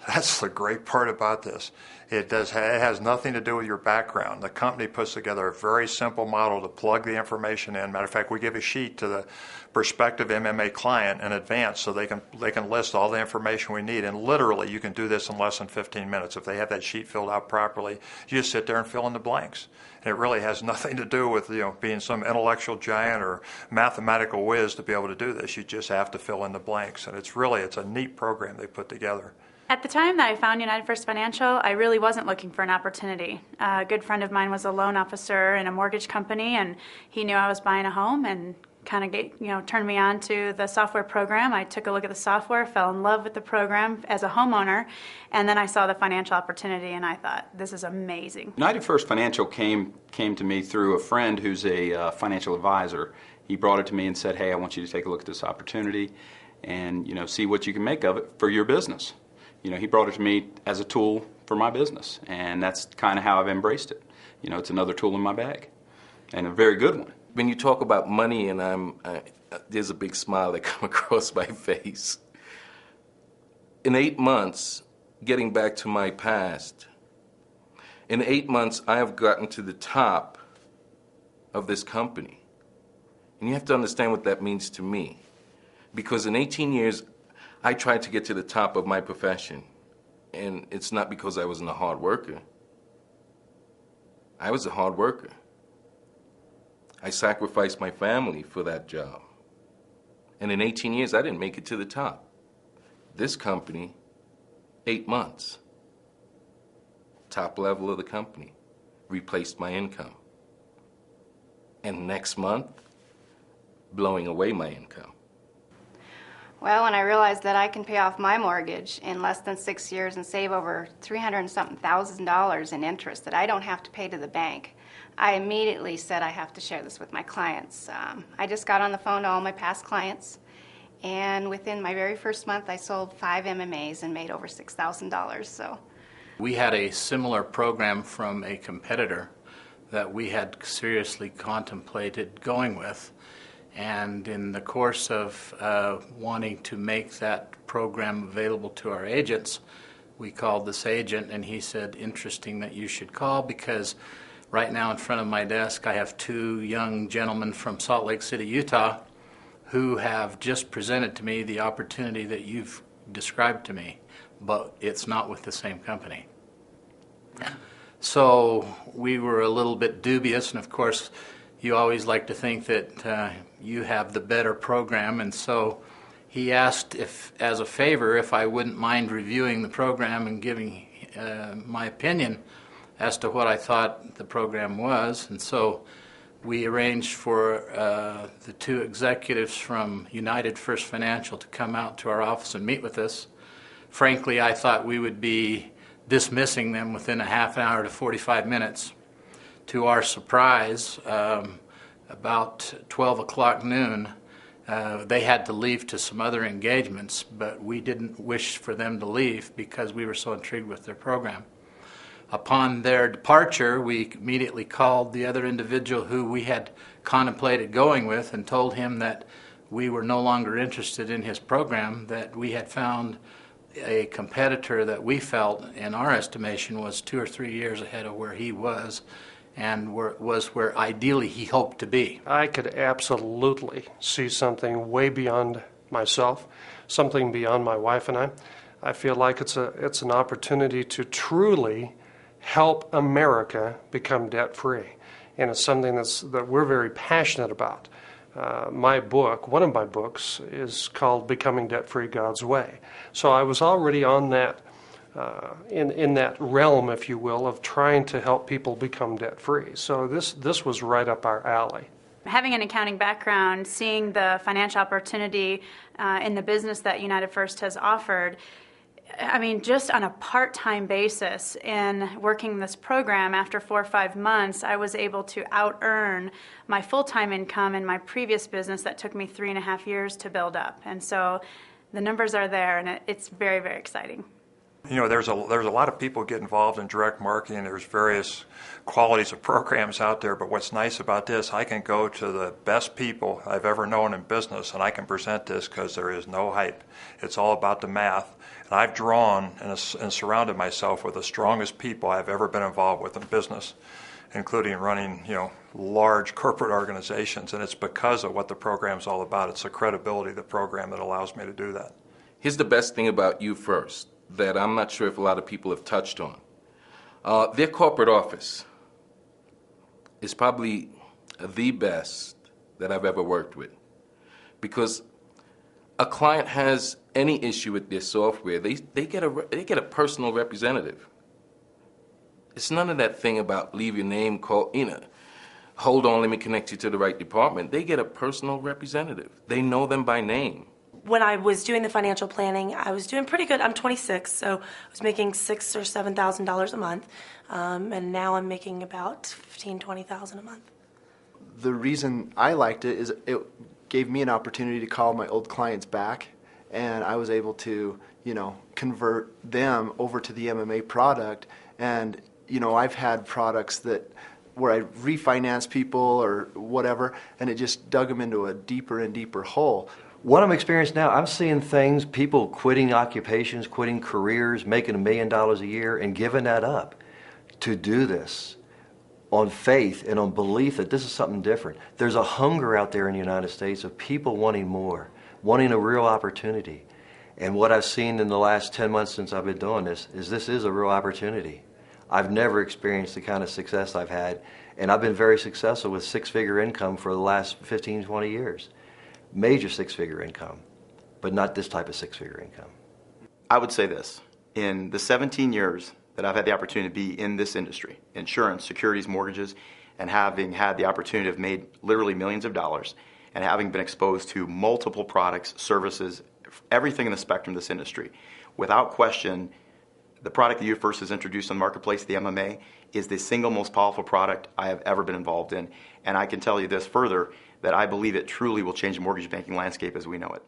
That's the great part about this. It has nothing to do with your background. The company puts together a very simple model to plug the information in. Matter of fact, we give a sheet to the prospective MMA client in advance so they can list all the information we need. And literally, you can do this in less than 15 minutes. If they have that sheet filled out properly, you just sit there and fill in the blanks. And it really has nothing to do with being some intellectual giant or mathematical whiz to be able to do this. You just have to fill in the blanks. And it's a neat program they put together. At the time that I found United First Financial, I really wasn't looking for an opportunity. A good friend of mine was a loan officer in a mortgage company, and he knew I was buying a home and kind of turned me on to the software program. I took a look at the software, fell in love with the program as a homeowner, and then I saw the financial opportunity, and I thought, this is amazing. United First Financial came to me through a friend who's a financial advisor. He brought it to me and said, hey, I want you to take a look at this opportunity and see what you can make of it for your business. He brought it to me as a tool for my business, and that's kind of how I've embraced it. It's another tool in my bag, and a very good one. When you talk about money, and there's a big smile that comes across my face. In 8 months, getting back to my past, in 8 months, I have gotten to the top of this company. And you have to understand what that means to me. Because in 18 years, I tried to get to the top of my profession, and it's not because I wasn't a hard worker. I was a hard worker. I sacrificed my family for that job. And in 18 years, I didn't make it to the top. This company, 8 months, top level of the company, replaced my income. And next month, blowing away my income. Well, when I realized that I can pay off my mortgage in less than 6 years and save over $300,000 and something in interest that I don't have to pay to the bank, I immediately said I have to share this with my clients. I just got on the phone to all my past clients, and within my very first month, I sold 5 MMAs and made over $6,000. So, we had a similar program from a competitor that we had seriously contemplated going with. And in the course of wanting to make that program available to our agents, we called this agent, and he said, interesting that you should call, because right now in front of my desk I have 2 young gentlemen from Salt Lake City, Utah, who have just presented to me the opportunity that you've described to me, but it's not with the same company. So we were a little bit dubious, and of course you always like to think that you have the better program, and so he asked if, as a favor, if I wouldn't mind reviewing the program and giving my opinion as to what I thought the program was. And so we arranged for the 2 executives from United First Financial to come out to our office and meet with us. Frankly, I thought we would be dismissing them within a half an hour to 45 minutes. To our surprise, about 12 o'clock noon, they had to leave to some other engagements, but we didn't wish for them to leave because we were so intrigued with their program. Upon their departure, we immediately called the other individual who we had contemplated going with and told him that we were no longer interested in his program, that we had found a competitor that we felt, in our estimation, was 2 or 3 years ahead of where he was, and was where ideally he hoped to be. I could absolutely see something way beyond myself, something beyond my wife and I. I feel like it's an opportunity to truly help America become debt-free, and it's something that we're very passionate about. One of my books, is called Becoming Debt-Free God's Way. So I was already on that, in that realm, if you will, of trying to help people become debt-free. So this was right up our alley. Having an accounting background, seeing the financial opportunity in the business that United First has offered, I mean, just on a part-time basis in working this program, after 4 or 5 months, I was able to out-earn my full-time income in my previous business that took me 3.5 years to build up. And so the numbers are there, and it's very, very exciting. You know, there's a lot of people get involved in direct marketing. There's various qualities of programs out there, but what's nice about this, I can go to the best people I've ever known in business, and I can present this because there is no hype. It's all about the math. And I've drawn and surrounded myself with the strongest people I've ever been involved with in business, including running, large corporate organizations, and it's because of what the program's all about. It's the credibility of the program that allows me to do that. Here's the best thing about You First that I'm not sure if a lot of people have touched on. Their corporate office is probably the best that I've ever worked with, because a client has any issue with their software, they get a personal representative. It's none of that thing about leave your name, call, hold on, let me connect you to the right department. They get a personal representative. They know them by name. When I was doing the financial planning, I was doing pretty good. I'm 26, so I was making $6,000 or $7,000 a month, and now I'm making about $15,000, $20,000 a month. The reason I liked it is it gave me an opportunity to call my old clients back, and I was able to, convert them over to the MMA product. And I've had products where I refinance people or whatever, and it just dug them into a deeper and deeper hole. What I'm experiencing now, I'm seeing things, people quitting occupations, quitting careers, making $1 million a year, and giving that up to do this on faith and on belief that this is something different. There's a hunger out there in the United States of people wanting more, wanting a real opportunity. And what I've seen in the last 10 months since I've been doing this is a real opportunity. I've never experienced the kind of success I've had, and I've been very successful with six-figure income for the last 15, 20 years. Major six-figure income, but not this type of six-figure income. I would say this. In the 17 years that I've had the opportunity to be in this industry, insurance, securities, mortgages, and having had the opportunity to have made literally millions of dollars, and having been exposed to multiple products, services, everything in the spectrum of this industry, without question, the product that You First has introduced on the marketplace, the MMA, is the single most powerful product I have ever been involved in. And I can tell you this further, that I believe it truly will change the mortgage banking landscape as we know it.